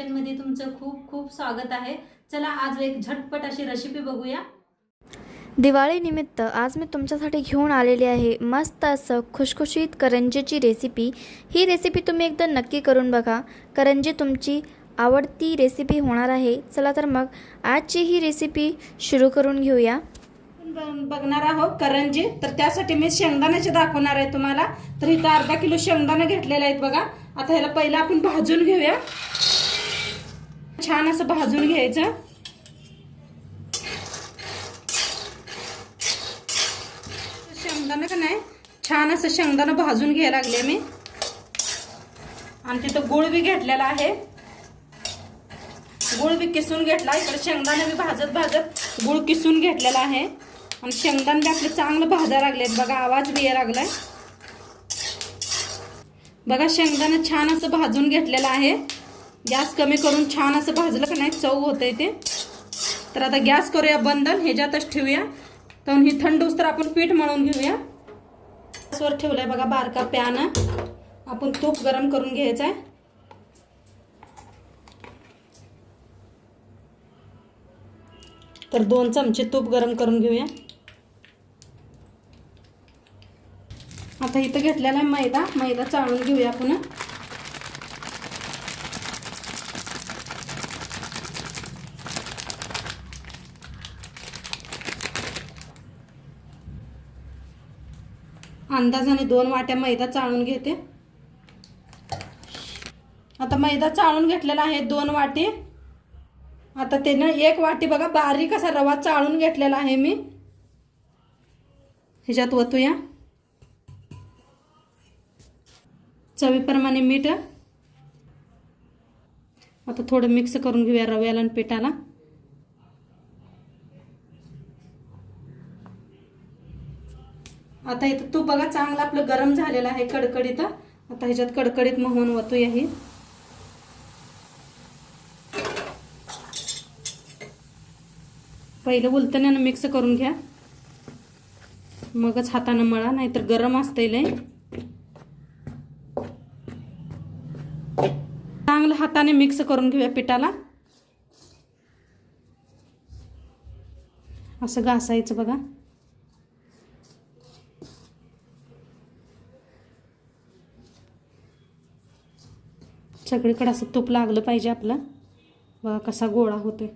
मध्ये तुमचं खूप खूप स्वागत आहे। चला आज एक झटपट अशी रेसिपी बघूया। दिवाळीनिमित्त आज मी तुमच्यासाठी घेऊन आलेली आहे मस्त असं खुशखुशीत करंजीची रेसिपी। ही रेसिपी तुम्ही एकदा नक्की करून बघा। करंजी तुमची आवडती रेसिपी होणार आहे। चला तर मग आजची ही रेसिपी सुरू करून घेऊया। बघणार आहोत करंजी, तर त्यासाठी मी शेंगदाण्याचे दाखवणार आहे तुम्हाला। तर इथं अर्धा किलो शेंगदाणे घेतलेले आहेत बघा। आता ह्याला पहिला आपण भाजून घेऊया। छान असं भाजून घ्यायचं। शेंगदाणे का नाही छान असं शेंगदाणे भाजून घ्यायला लागले मी। आणि तिथं गुळ बी घेतलेला आहे, गुळ बी किसून घेतला। इकडे शेंगदाणे बी भाजत भाजत गुळ किसून घेतलेला आहे। आणि शेंगदाणे बी आपले चांगलं भाजायला लागलेत बघा, आवाज बी यायला लागलाय बघा। शेंगदाणे छान असं भाजून घेतलेलं आहे। गॅस कमी करून छान असं भाजलं का नाही चव होतंय ते। तर आता गॅस करूया बंद, ह्याच्यातच ठेवूया। तर ही थंड होईस्तोवर आपण पीठ मळून घेऊया। गॅसवर ठेवलंय बघा बारका पॅन, आपण तूप गरम करून घ्यायचं आहे। तर 2 चमचे तूप गरम करून घेऊया। आता इथं घेतलेला आहे मैदा चाळून घेऊया आपण। अंदाजाने 2 वाट्या मैदा चाळून घेते। आता मैदा चाळून घेतलेला आहे 2 वाटी। आता त्यानं 1 वाटी बघा बारीक असा रवा चाळून घेतलेला आहे मी, ह्याच्यात ओतूया। चवीप्रमाणे मीठ। आता थोडं मिक्स करून घेऊया रव्याला आणि पिठाला। आता इथं तूप बघा चांगलं आपलं गरम झालेलं आहे कडकडीत। आता ह्याच्यात कडकडीत मोहन ओतूया ही। पहिलं उलटण्यानं मिक्स करून घ्या, मगच हाताने मळा, नाहीतर गरम असते लय। चांगलं हाताने मिक्स करून घेऊया पिठाला। असं घासायचं बघा। सगळीकडे असं तूप लागलं पाहिजे आपलं। बघा कसा गोळा होतोय,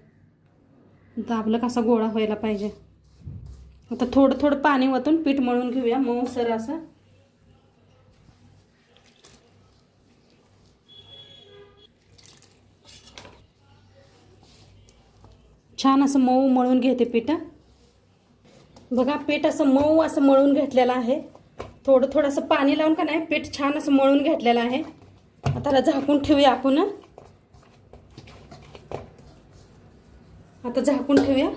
दाबलं कसा गोळा व्हायला पाहिजे। आता थोडं थोडं पाणी ओतून पीठ मळून घेऊया मऊसर असं। छान असं मऊ मळून घेते पीठ बघा। पीठ असं मऊ असं मळून घेतलेलं आहे। थोडं थोडं असं पाणी लावून का नाही पीठ छान असं मळून घेतलेलं आहे। आता त्याला झाकून ठेवूया आपण। आता झाकून ठेवूया।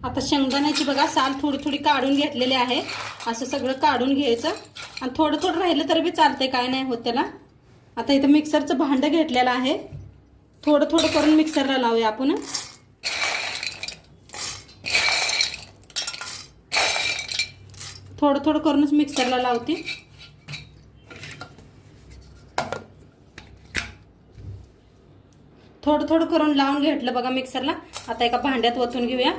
आता शेंगदाण्याची बघा साल थोडी थोडी काढून घेतलेली आहे। असं सगळं काढून घ्यायचं आणि थोडं थोडं राहिलं तरी बी चालतंय, काय नाही होत त्याला। आता इथं मिक्सरचं भांडं घेतलेलं आहे, थोडं थोडं करून मिक्सरला लावूया आपण। थोडं थोडं करूनच मिक्सरला लावते। थोडं थोडं करून लावून घेतलं बघा मिक्सरला। आता एका भांड्यात ओतून घेऊया।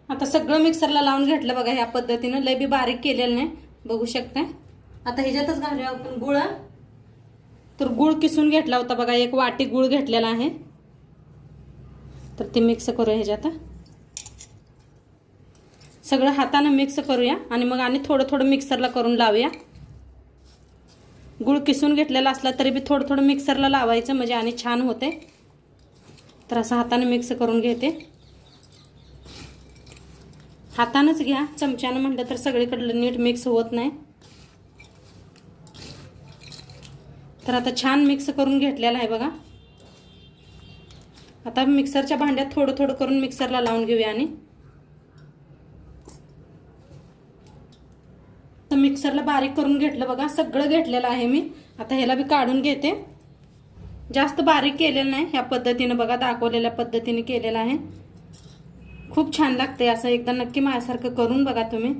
आता सगळं मिक्सरला लावून घेतलं बघा ह्या पद्धतीनं, लय बी बारीक केलेलं नाही, बघू शकताय। आता ह्याच्यातच घालूया आपण गुळ। तर गुळ किसून घेतला होता बघा, 1 वाटी गुळ घेतलेला आहे। तर ते मिक्स करूया ह्याच्यात, सगळं हाताने मिक्स करूया। आणि मग आणि थोडं थोडं मिक्सरला करून लावूया। गुळ किसून घेतलेला असला तरी बी थोडं थोडं मिक्सरला लावायचं, म्हणजे आणि छान होते। तर असं हाताने मिक्स करून घेते। हातानेच घ्या, चमच्यानं म्हटलं तर सगळीकडे नीट मिक्स होत नाही। तर आता छान मिक्स करून घेतलेला आहे बघा। आता मिक्सरच्या भांड्यात थोडं थोडं करून मिक्सरला लावून घेऊया। आणि मिक्सरला बारीक करून घेतलं बघा, सगळं घेतलेलं आहे मी। आता ह्याला बी काढून घेते। जास्त बारीक केलेलं नाही, ह्या पद्धतीनं बघा दाखवलेल्या पद्धतीने केलेलं आहे। खूप छान लागते असं, एकदा नक्की माझ्यासारखं करून बघा तुम्ही।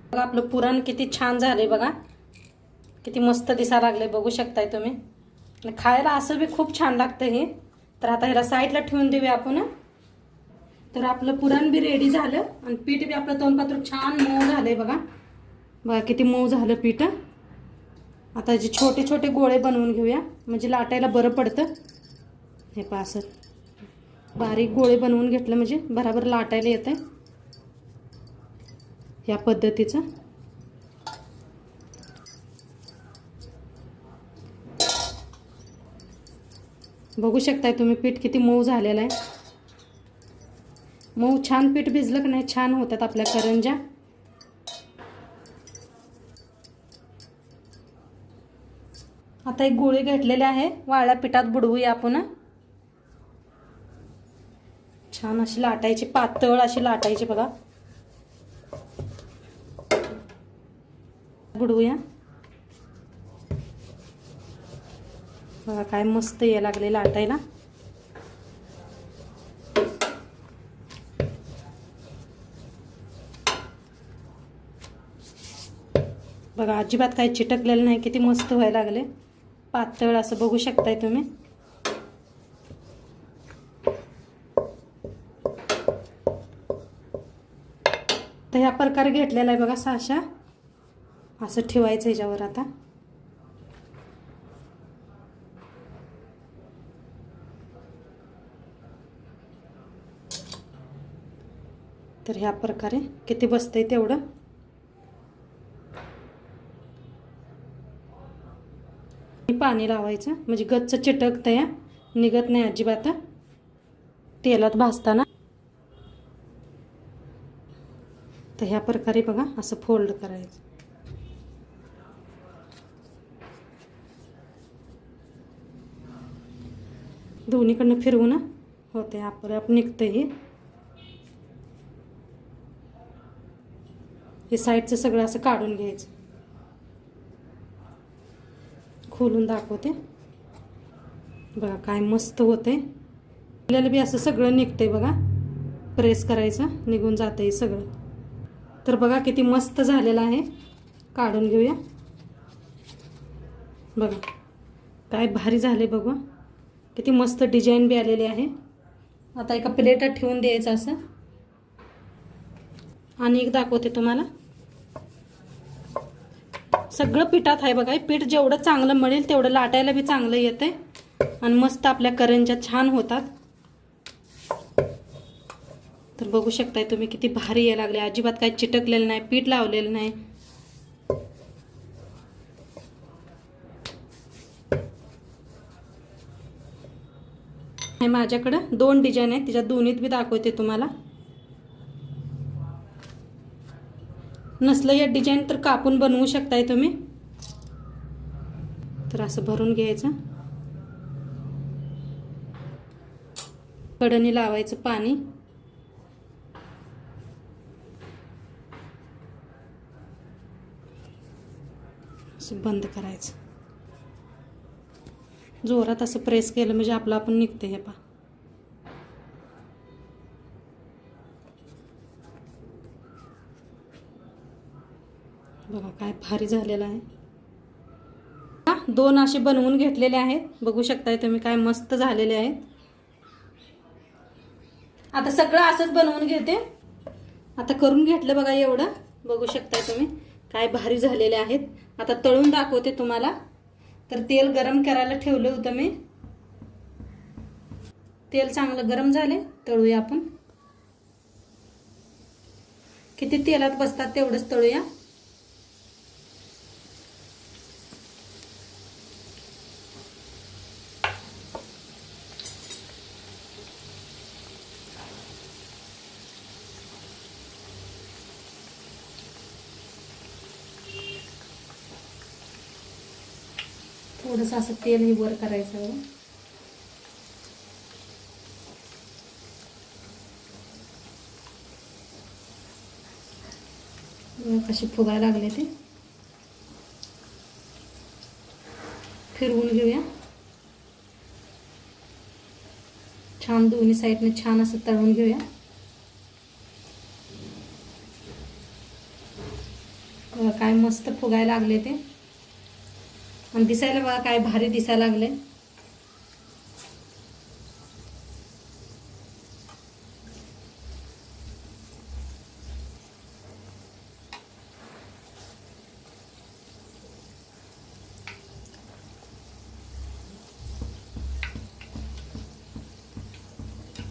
बघा आपलं पुरण किती छान झालंय बघा, किती मस्त दिसायला लागले, बघू शकताय तुम्ही। खायला असं बी खूप छान लागतं हे. तर आता ह्याला साईडला ठेवून देऊया आपण. तर आपलं पुरण बी रेडी झालं आणि पीठ बी आपलं तोंडपात्र छान मऊ झालंय बघा. बघा किती मऊ झालं पीठ. आता जे छोटे छोटे गोळे बनवून घेऊया म्हणजे लाटायला बरं पडतं. हे पहा असं बारीक गोळे बनवून घेतलं म्हणजे बराबर लाटायला येतंय या पद्धतीचं. बघू शकताय तुम्ही पीठ किती मऊ झालेलं आहे. मऊ छान पीठ भिजलं की नाही छान होतात आपल्या करंज्या. आता एक गोळी घेतलेली आहे वाळल्या पिठात बुडवूया आपण. छान अशी लाटायची पातळ अशी लाटायची बघा. बुडवूया. बघा काय मस्त यायला लागले लाटायला. बघा अजिबात काही चिटकलेलं नाही. किती मस्त व्हायला लागले पातळ असं बघू शकताय तुम्ही. तर ह्या प्रकारे घेतलेला आहे बघा साशा. असं ठेवायचं ह्याच्यावर. आता तर ह्या प्रकारे किती बसतंय तेवढं. पाणी लावायचं म्हणजे गच्च चिटकतं या निघत नाही अजिबात तेलात भाजताना. तर ह्या प्रकारे बघा असं फोल्ड करायचं. दोन्हीकडनं फिरवून होते आपोआप निघतं हे साईडचं सगळं असं काढून घ्यायचं. खोलून दाखवते बघा काय मस्त होते. आपल्याला बी असं सगळं निघतंय बघा. प्रेस करायचं निघून जातंय सगळं. तर बघा किती मस्त झालेलं आहे. काढून घेऊया. बघा काय भारी झाले बघू. किती मस्त डिझाईन बी आलेली आहे. आता एका प्लेटात ठेवून द्यायचं असं. आणि एक दाखवते तुम्हाला. सगळं पिठात आहे बघा. पीठ जेवढं चांगलं मळेल तेवढं लाटायला बी चांगलं येतंय आणि मस्त आपल्या करंज्या छान होतात. तर बघू शकताय तुम्ही किती भारी यायला लागले. अजिबात काही चिटकलेलं नाही. पीठ लावलेलं नाही. हे माझ्याकडं 2 डिझाईन आहेत. त्याच्यात दोन्हीत बी दाखवते तुम्हाला. नसलं या डिझाईन तर कापून बनवू शकताय तुम्ही. तर असं भरून घ्यायचं. कढईने लावायचं पाणी. असं बंद करायचं. जोरात असं प्रेस केलं म्हणजे आपलं आपण निघते. हे पहा बघा काय भारी झालेलं आहे. 2 असे बनवून घेतलेले आहेत. बघू शकताय तुम्ही काय मस्त झालेले आहेत. आता सगळं असंच बनवून घेते. आता करून घेतलं बघा एवढं. बघू शकताय तुम्ही काय भारी झालेले आहेत. आता तळून दाखवते तुम्हाला. तर तेल गरम करायला ठेवलं होतं मी. तेल चांगलं गरम झाले. तळूया आपण. किती तेलात बसतात तेवढंच तळूया. थोडंसं असं तेल हे वर करायचं. कशी फुगायला लागले ते. फिरवून घेऊया. छान दोन्ही साईडने छान असं तळून घेऊया. काय मस्त फुगायला लागले ते. आणि दिसायला बघा काय भारी दिसायला लागले.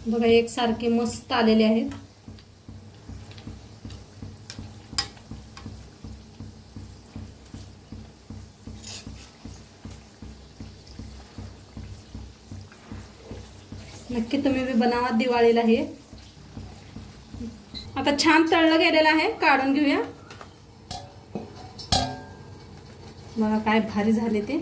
बघा एकसारखे मस्त आलेले आहेत. नक्की तुम्ही बी बनवा दिवाळीला हे. आता छान तळलं गेलेलं आहे, काढून घेऊया. बघा काय भारी झाले ते.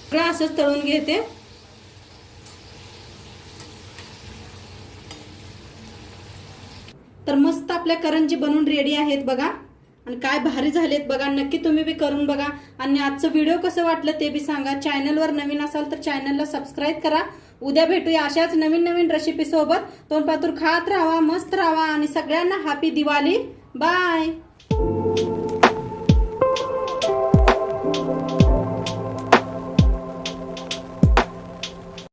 सगळं असंच तळून घेते. तर मस्त आपल्या करंजी बनवून रेडी आहेत बघा. आणि काय भारी झालेत बघा. नक्की तुम्ही बी करून बघा. आणि आजचं व्हिडिओ कसं वाटलं ते बी सांगा. चॅनलवर नवीन असाल तर चॅनलला सबस्क्राईब करा. उद्या भेटूया अशाच नवीन नवीन रेसिपी सोबत. तोंड पातूर खात राहा, मस्त राहा आणि सगळ्यांना हॅपी दिवाळी. बाय.